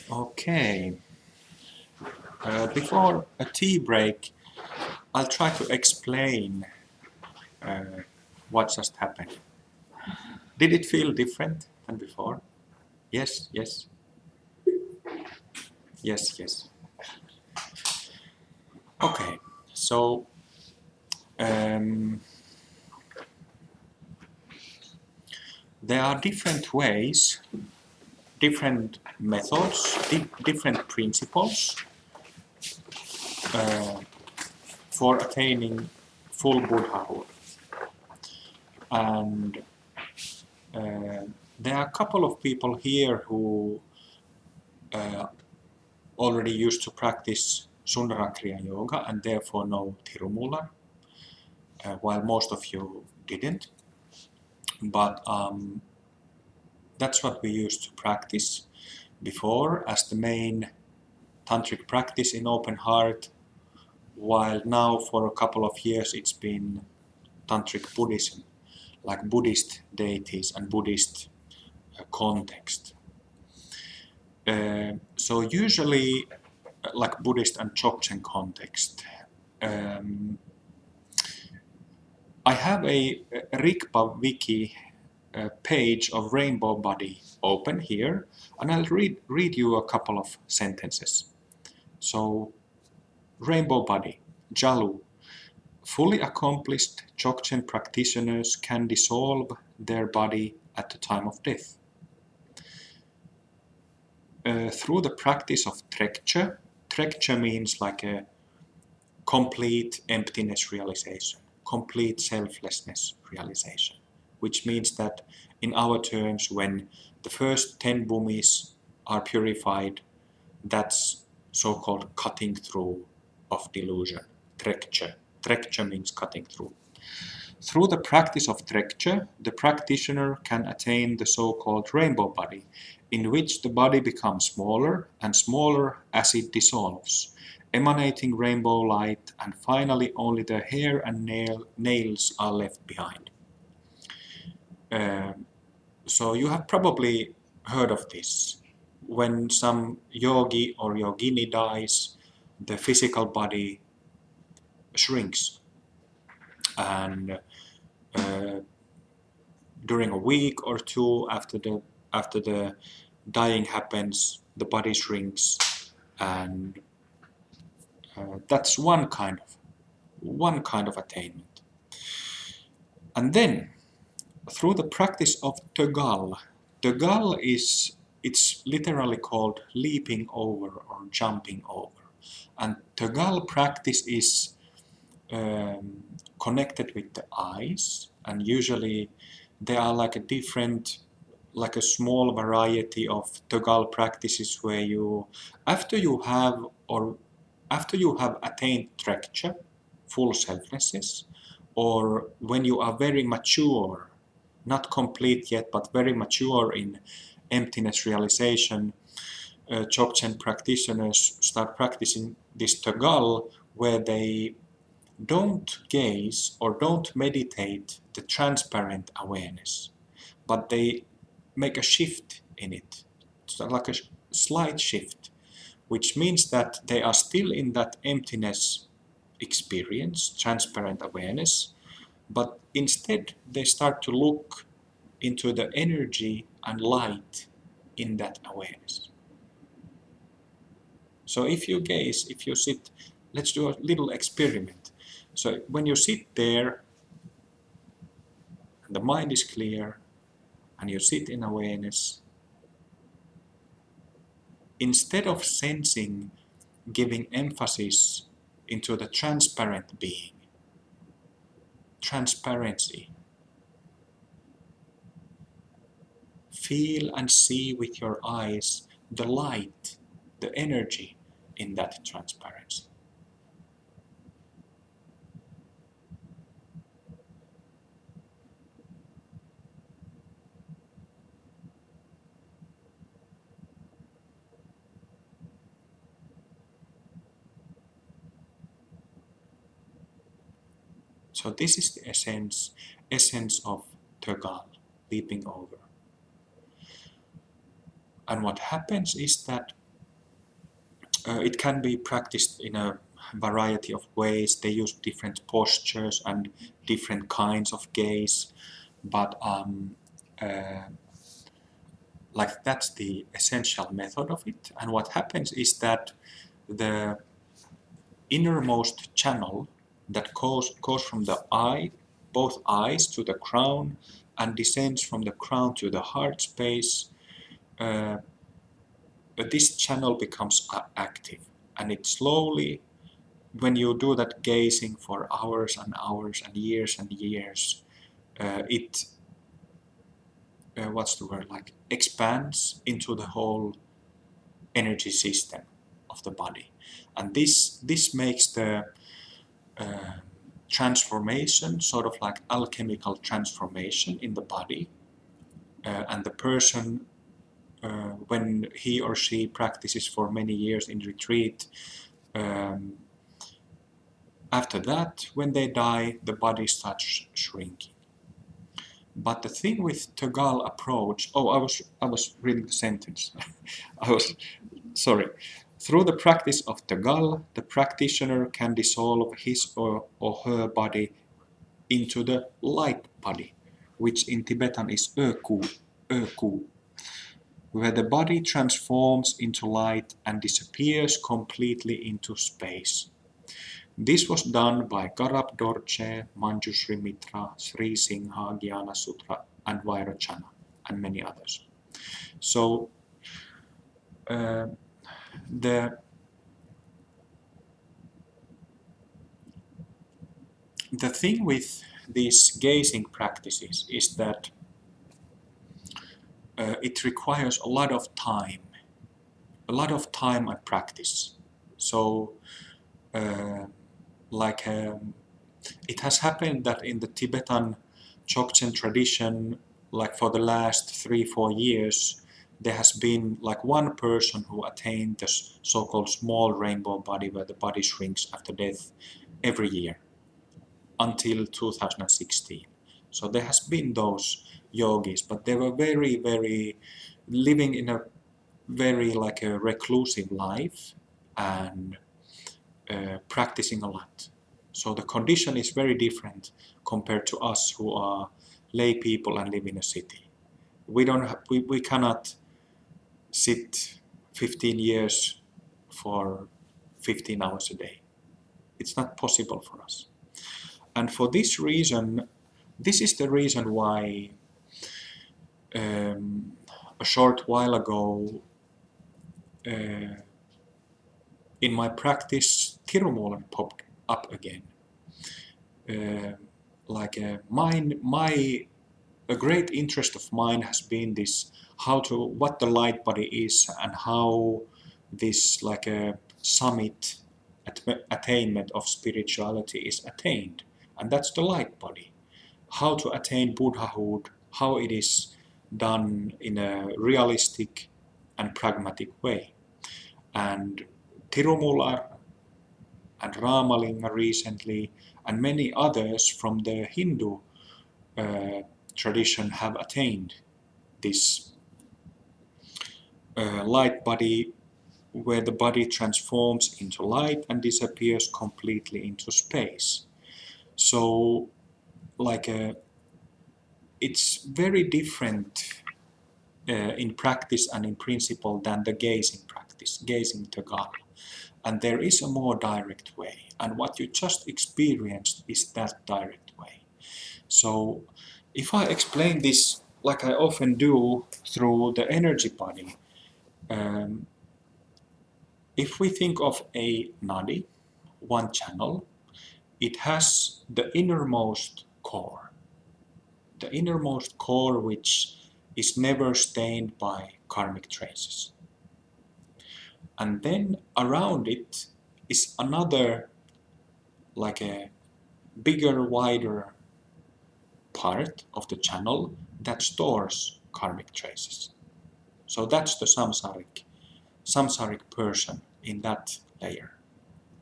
Okay, before a tea break, I'll try to explain uh, what just happened. Did it feel different than before? Yes, yes, yes, yes. Okay, so um, there are different ways, different methods, different principles uh, for attaining full Buddhahood. And there are a couple of people here who uh, already used to practice Sundarakriya Yoga and therefore know Tirumula, while most of you didn't. But that's what we used to practice before as the main tantric practice in open heart, while now for a couple of years it's been tantric Buddhism, like Buddhist deities and Buddhist context. So usually, like Buddhist and Dzogchen context, um, I have a Rigpa wiki page of Rainbow Body open here, and I'll read you a couple of sentences. So, Rainbow Body, Jalu. Fully accomplished Dzogchen practitioners can dissolve their body at the time of death. Through the practice of Trekche, Trekche means like a complete emptiness realization, complete selflessness realization, which means that in our terms, when the first 10 bhumis are purified, that's so-called cutting through of delusion, trekche. Trekche means cutting through. Through the practice of trekche, the practitioner can attain the so-called rainbow body, in which the body becomes smaller and smaller as it dissolves, emanating rainbow light, and finally only the hair and nails are left behind. So you have probably heard of this. When some yogi or yogini dies, the physical body shrinks, and during a week or two after the dying happens, the body shrinks, and that's one kind of attainment. And then through the practice of Tegal is it's literally called leaping over or jumping over, and Tegal practice is connected with the eyes, and usually there are like a different, like a small variety of Tegal practices where you, after you have or after you have attained trekcha, full selflessness, or when you are very mature, not complete yet, but very mature in emptiness realization, Dzogchen practitioners start practicing this Tegal where they don't gaze or don't meditate the transparent awareness, but they make a shift in it. It's like a slight shift, which means that they are still in that emptiness experience, transparent awareness, but instead they start to look into the energy and light in that awareness. So if you gaze, if you sit, let's do a little experiment. So when you sit there, and the mind is clear, and you sit in awareness, instead of sensing, giving emphasis into the transparent being, transparency, feel and see with your eyes the light, the energy in that transparency. So this is the essence of Tegal, leaping over. And what happens is that It can be practiced in a variety of ways. They use different postures and different kinds of gaze, but uh, like that's the essential method of it. And what happens is that the innermost channel that goes from the eye, both eyes to the crown, and descends from the crown to the heart space, uh, this channel becomes active, and it slowly, when you do that gazing for hours and hours and years, it what's the word, like expands into the whole energy system of the body, and this makes the uh, transformation, sort of like alchemical transformation in the body, and the person, when he or she practices for many years in retreat, um, after that, when they die, the body starts shrinking. But the thing with Tegal approach, oh, I was reading the sentence. I was sorry. Through the practice of Tegal, the practitioner can dissolve his or her body into the light body, which in Tibetan is öku, where the body transforms into light and disappears completely into space. This was done by Karab Dorje, Manjushri Mitra, Sri Singha, Jnana Sutra, and Vairocana, and many others. So uh, the the thing with these gazing practices is that it requires a lot of time and practice. So, uh, like it has happened that in the Tibetan Dzogchen tradition, like for the last 3-4 years, there has been like one person who attained the so-called small rainbow body, where the body shrinks after death every year until 2016. So there has been those yogis, but they were very, very living in a very like a reclusive life and practicing a lot. So the condition is very different compared to us who are lay people and live in a city. We cannot sit 15 years for 15 hours a day. It's not possible for us. And for this reason, this is the reason why um, a short while ago uh, in my practice, Tirumulan popped up again. Uh, like a great interest of mine has been this, what the light body is and how this like a summit attainment of spirituality is attained, and that's the light body. How to attain Buddhahood, how it is done in a realistic and pragmatic way. And Tirumula and Ramalinga recently, and many others from the Hindu uh, tradition have attained this light body, where the body transforms into light and disappears completely into space. So, like, it's very different in practice and in principle than the gazing practice, gazing Tagal. And there is a more direct way, and what you just experienced is that direct way. So if I explain this like I often do through the energy body, um, if we think of a nadi, one channel, it has the innermost core which is never stained by karmic traces. And then around it is another, like a bigger, wider part of the channel that stores karmic traces. So that's the samsaric person in that layer.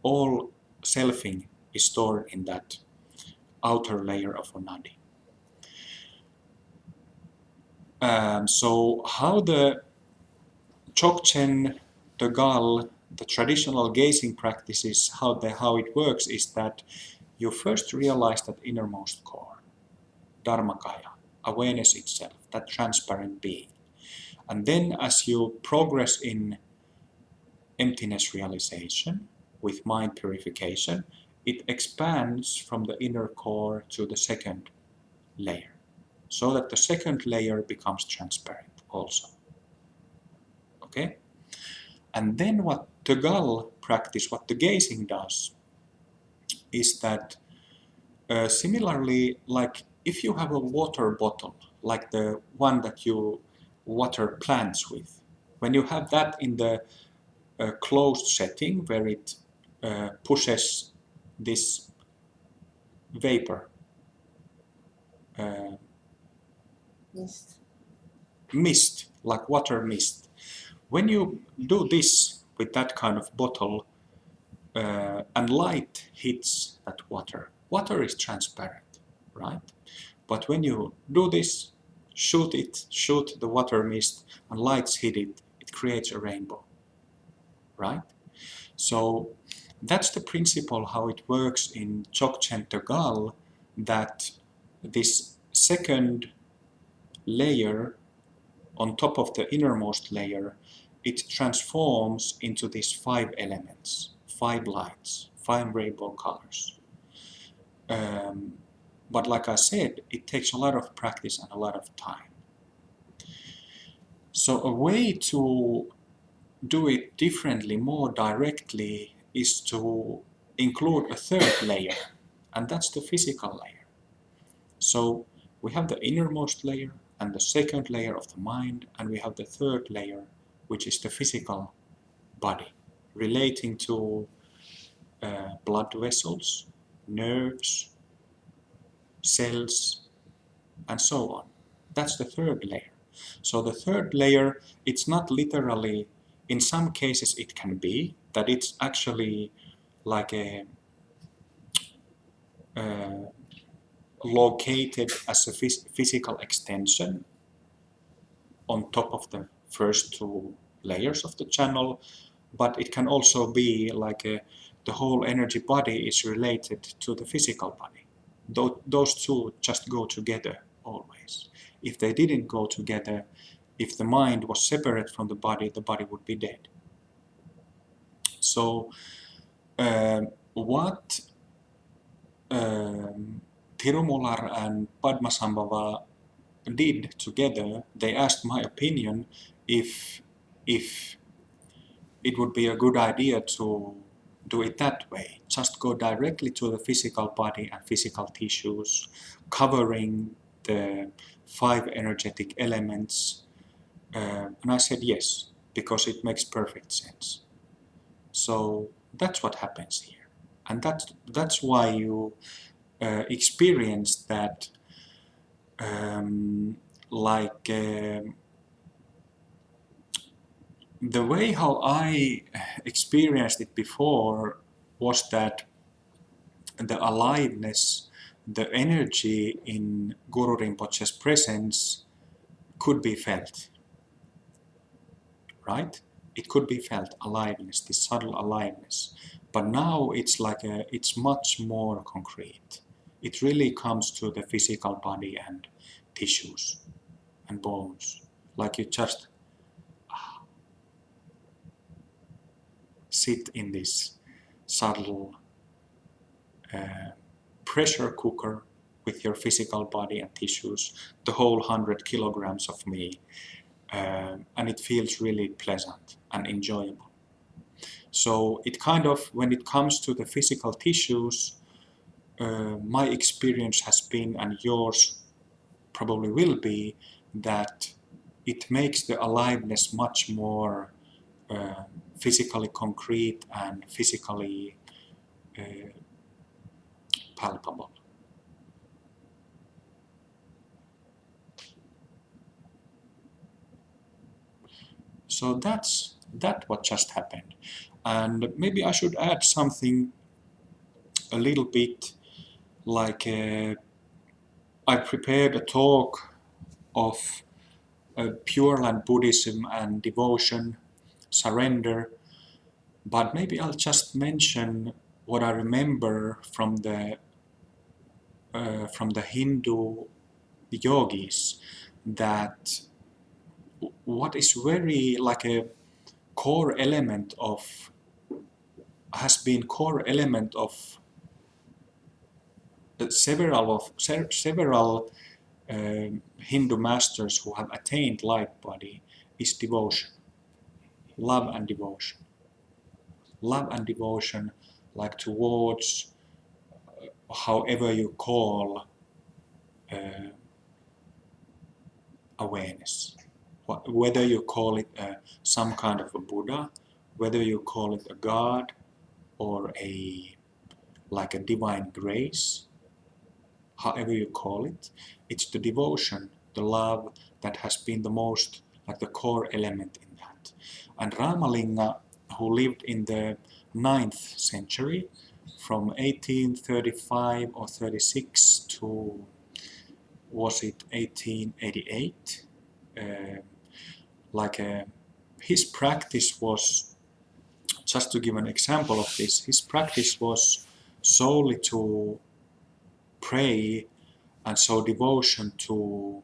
All selfing is stored in that outer layer of Onadi. So how the Dzogchen, the Gal, the traditional gazing practices, how it works is that you first realize that innermost core, Dharmakaya, awareness itself, that transparent being. And then as you progress in emptiness realization with mind purification, it expands from the inner core to the second layer, so that the second layer becomes transparent also. Okay? And then what Tegal practice, what the gazing does, is that similarly, like if you have a water bottle, like the one that you water plants with, when you have that in the closed setting where it pushes this vapor, uh, mist, like water mist. When you do this with that kind of bottle and light hits that water, water is transparent, right? But when you do this, shoot the water mist, and lights hit it, it creates a rainbow, right? So that's the principle how it works in Dzogchen Tegal, that this second layer on top of the innermost layer, it transforms into these 5 elements, 5 lights, 5 rainbow colors. But like I said, it takes a lot of practice and a lot of time. So a way to do it differently, more directly, is to include a third layer, and that's the physical layer. So we have the innermost layer and the second layer of the mind, and we have the third layer, which is the physical body, relating to blood vessels, nerves, cells, and so on. That's the third layer. So the third layer, it's not literally, in some cases it can be, that it's actually like a located as a physical extension on top of the first 2 layers of the channel, but it can also be like the whole energy body is related to the physical body. Those two just go together always. If they didn't go together, if the mind was separate from the body would be dead. So what Tirumular and Padmasambhava did together, they asked my opinion if it would be a good idea to do it that way. Just go directly to the physical body and physical tissues, covering the 5 energetic elements. And I said yes, because it makes perfect sense. So that's what happens here. And that's why you experience that like the way how I experienced it before was that the aliveness, the energy in Guru Rinpoche's presence could be felt, right? It could be felt, aliveness, this subtle aliveness. But now it's it's much more concrete. It really comes to the physical body and tissues and bones. Like you just sit in this subtle pressure cooker with your physical body and tissues, the whole 100 kilograms of me, and it feels really pleasant and enjoyable. So it kind of, when it comes to the physical tissues, my experience has been, and yours probably will be, that it makes the aliveness much more physically concrete and physically palpable. So that's what just happened. And maybe I should add something a little bit like I prepared a talk of Pure Land Buddhism and devotion, surrender, But maybe I'll just mention what I remember from the Hindu yogis, that what is very like a core element of has been core element of several Hindu masters who have attained light body is devotion, love and devotion. Love and devotion, like towards however you call uh, awareness. Whether you call it some kind of a Buddha, whether you call it a God or like a divine grace, however you call it, it's the devotion, the love that has been the most, like the core element in that. And Ramalinga, who lived in the 9th century, from 1835 or 36 to, was it 1888, uh, like his practice was, just to give an example of this, his practice was solely to pray and show devotion to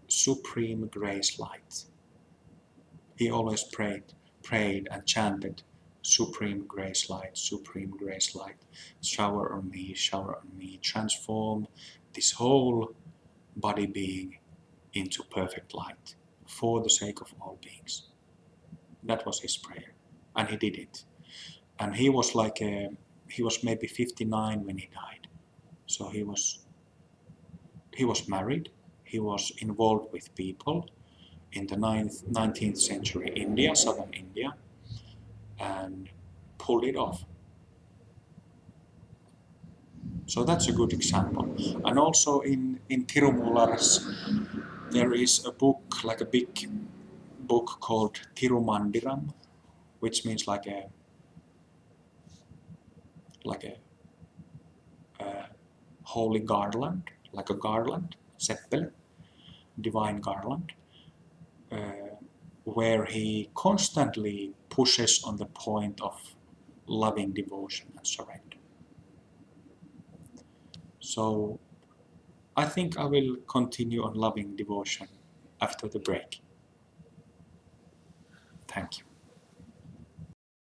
supreme grace light. He always prayed and chanted, supreme grace light, shower on me, transform this whole body being into perfect light for the sake of all beings. That was his prayer, and he did it. And he was he was maybe 59 when he died. So he was married, he was involved with people in the 19th century India, southern India, and pulled it off. So that's a good example. And also in Tirumula's, there is a book, like a big book called Tirumandiram, which means like a holy garland, like a garland, seppele, divine garland, where he constantly pushes on the point of loving devotion and surrender. So I think I will continue on loving devotion after the break. Thank you.